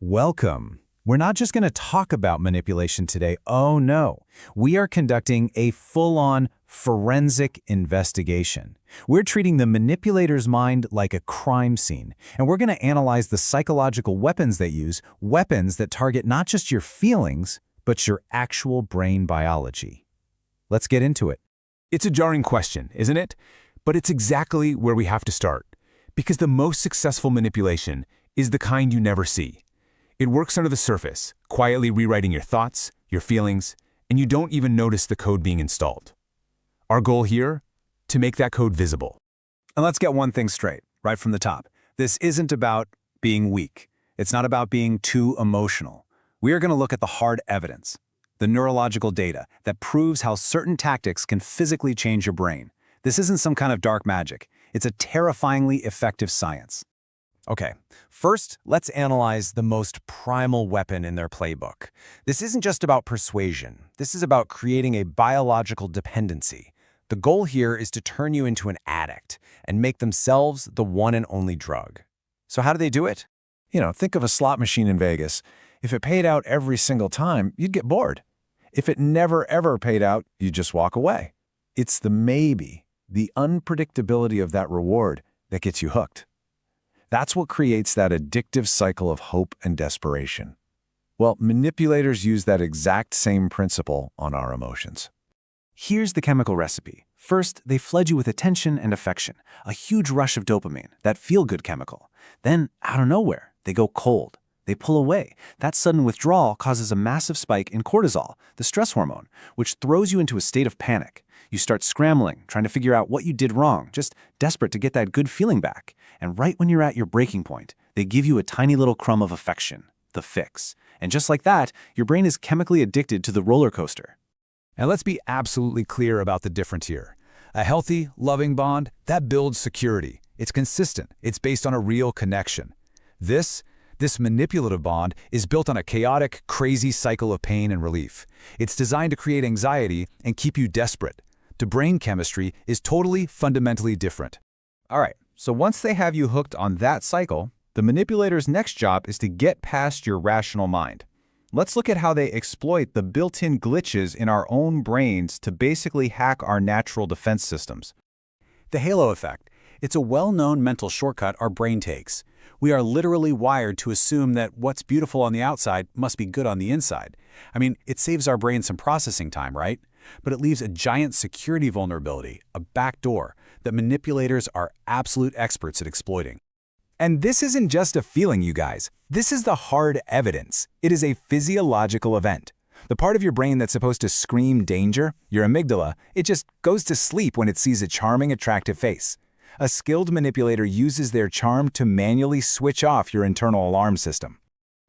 Welcome. We're not just going to talk about manipulation today. Oh no. We are conducting a full-on forensic investigation. We're treating the manipulator's mind like a crime scene, and we're going to analyze the psychological weapons they use, weapons that target not just your feelings, but your actual brain biology. Let's get into it. It's a jarring question, isn't it? But it's exactly where we have to start. Because the most successful manipulation is the kind you never see. It works under the surface, quietly rewriting your thoughts, your feelings, and you don't even notice the code being installed. Our goal here? To make that code visible. And let's get one thing straight, right from the top. This isn't about being weak. It's not about being too emotional. We are going to look at the hard evidence, the neurological data that proves how certain tactics can physically change your brain. This isn't some kind of dark magic. It's a terrifyingly effective science. Okay, first, let's analyze the most primal weapon in their playbook. This isn't just about persuasion. This is about creating a biological dependency. The goal here is to turn you into an addict and make themselves the one and only drug. So how do they do it? Think of a slot machine in Vegas. If it paid out every single time, you'd get bored. If it never ever paid out, you'd just walk away. It's the maybe, the unpredictability of that reward that gets you hooked. That's what creates that addictive cycle of hope and desperation. Well, manipulators use that exact same principle on our emotions. Here's the chemical recipe. First, they flood you with attention and affection, a huge rush of dopamine, that feel-good chemical. Then, out of nowhere, they go cold. They pull away. That sudden withdrawal causes a massive spike in cortisol, the stress hormone, which throws you into a state of panic. You start scrambling, trying to figure out what you did wrong, just desperate to get that good feeling back. And right when you're at your breaking point, they give you a tiny little crumb of affection, the fix. And just like that, your brain is chemically addicted to the roller coaster. And let's be absolutely clear about the difference here. A healthy, loving bond, that builds security. It's consistent. It's based on a real connection. This manipulative bond is built on a chaotic, crazy cycle of pain and relief. It's designed to create anxiety and keep you desperate. The brain chemistry is totally, fundamentally different. All right, so once they have you hooked on that cycle, the manipulator's next job is to get past your rational mind. Let's look at how they exploit the built-in glitches in our own brains to basically hack our natural defense systems. The halo effect. It's a well-known mental shortcut our brain takes. We are literally wired to assume that what's beautiful on the outside must be good on the inside. It saves our brain some processing time, right? But it leaves a giant security vulnerability, a backdoor, that manipulators are absolute experts at exploiting. And this isn't just a feeling, you guys. This is the hard evidence. It is a physiological event. The part of your brain that's supposed to scream danger, your amygdala, it just goes to sleep when it sees a charming, attractive face. A skilled manipulator uses their charm to manually switch off your internal alarm system.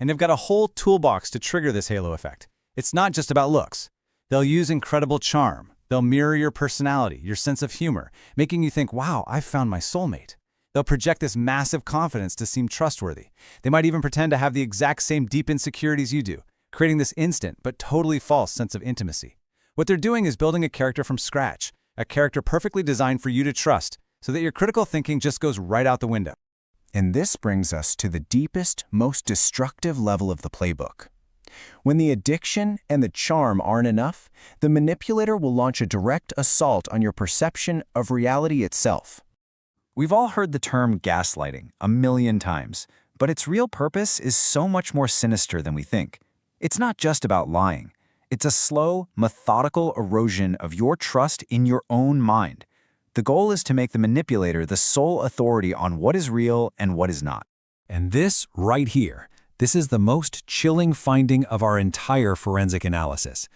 And they've got a whole toolbox to trigger this halo effect. It's not just about looks. They'll use incredible charm. They'll mirror your personality, your sense of humor, making you think, wow, I've found my soulmate. They'll project this massive confidence to seem trustworthy. They might even pretend to have the exact same deep insecurities you do, creating this instant but totally false sense of intimacy. What they're doing is building a character from scratch, a character perfectly designed for you to trust, so that your critical thinking just goes right out the window. And this brings us to the deepest, most destructive level of the playbook. When the addiction and the charm aren't enough, the manipulator will launch a direct assault on your perception of reality itself. We've all heard the term gaslighting a million times, but its real purpose is so much more sinister than we think. It's not just about lying. It's a slow, methodical erosion of your trust in your own mind. The goal is to make the manipulator the sole authority on what is real and what is not. And this right here, this is the most chilling finding of our entire forensic analysis.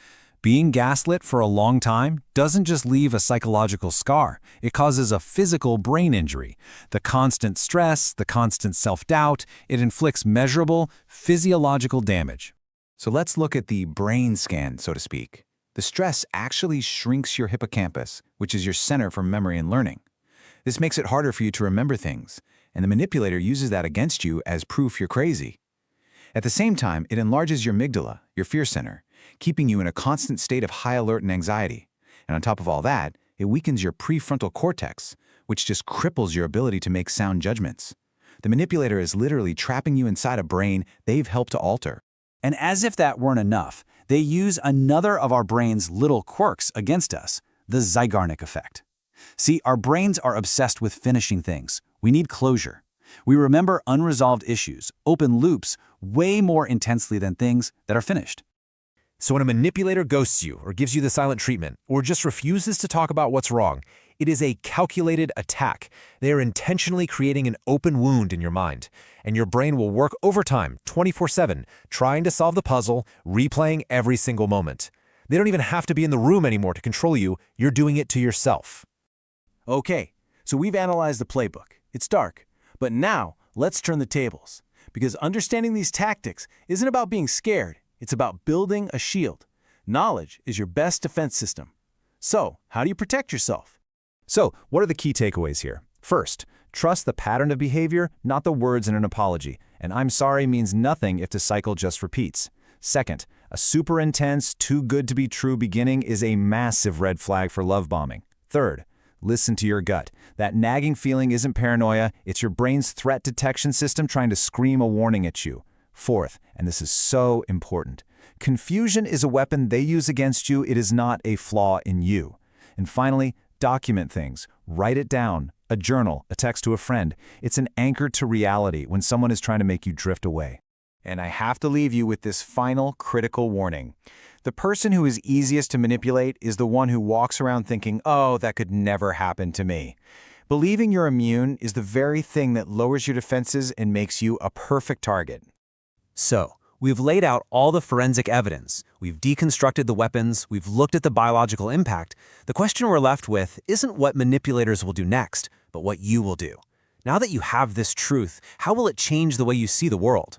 Being gaslit for a long time doesn't just leave a psychological scar, it causes a physical brain injury. The constant stress, the constant self-doubt, it inflicts measurable physiological damage. So let's look at the brain scan, so to speak. The stress actually shrinks your hippocampus, which is your center for memory and learning. This makes it harder for you to remember things, and the manipulator uses that against you as proof you're crazy. At the same time, it enlarges your amygdala, your fear center, keeping you in a constant state of high alert and anxiety. And on top of all that, it weakens your prefrontal cortex, which just cripples your ability to make sound judgments. The manipulator is literally trapping you inside a brain they've helped to alter. And as if that weren't enough, they use another of our brain's little quirks against us, the Zeigarnik effect. See, our brains are obsessed with finishing things. We need closure. We remember unresolved issues, open loops, way more intensely than things that are finished. So when a manipulator ghosts you or gives you the silent treatment or just refuses to talk about what's wrong, it is a calculated attack. They are intentionally creating an open wound in your mind, and your brain will work overtime 24/7, trying to solve the puzzle, replaying every single moment. They don't even have to be in the room anymore to control you. You're doing it to yourself. Okay, so we've analyzed the playbook. It's dark. But now, let's turn the tables. Because understanding these tactics isn't about being scared. It's about building a shield. Knowledge is your best defense system. So, how do you protect yourself? So, what are the key takeaways here? First, trust the pattern of behavior, not the words in an apology. And I'm sorry means nothing if the cycle just repeats. Second, a super intense, too good to be true beginning is a massive red flag for love bombing. Third, listen to your gut. That nagging feeling isn't paranoia, it's your brain's threat detection system trying to scream a warning at you. Fourth, and this is so important, confusion is a weapon they use against you, it is not a flaw in you. And finally, document things. Write it down. A journal, a text to a friend. It's an anchor to reality when someone is trying to make you drift away. And I have to leave you with this final critical warning. The person who is easiest to manipulate is the one who walks around thinking, oh, that could never happen to me. Believing you're immune is the very thing that lowers your defenses and makes you a perfect target. So, we've laid out all the forensic evidence. We've deconstructed the weapons. We've looked at the biological impact. The question we're left with isn't what manipulators will do next, but what you will do. Now that you have this truth, how will it change the way you see the world?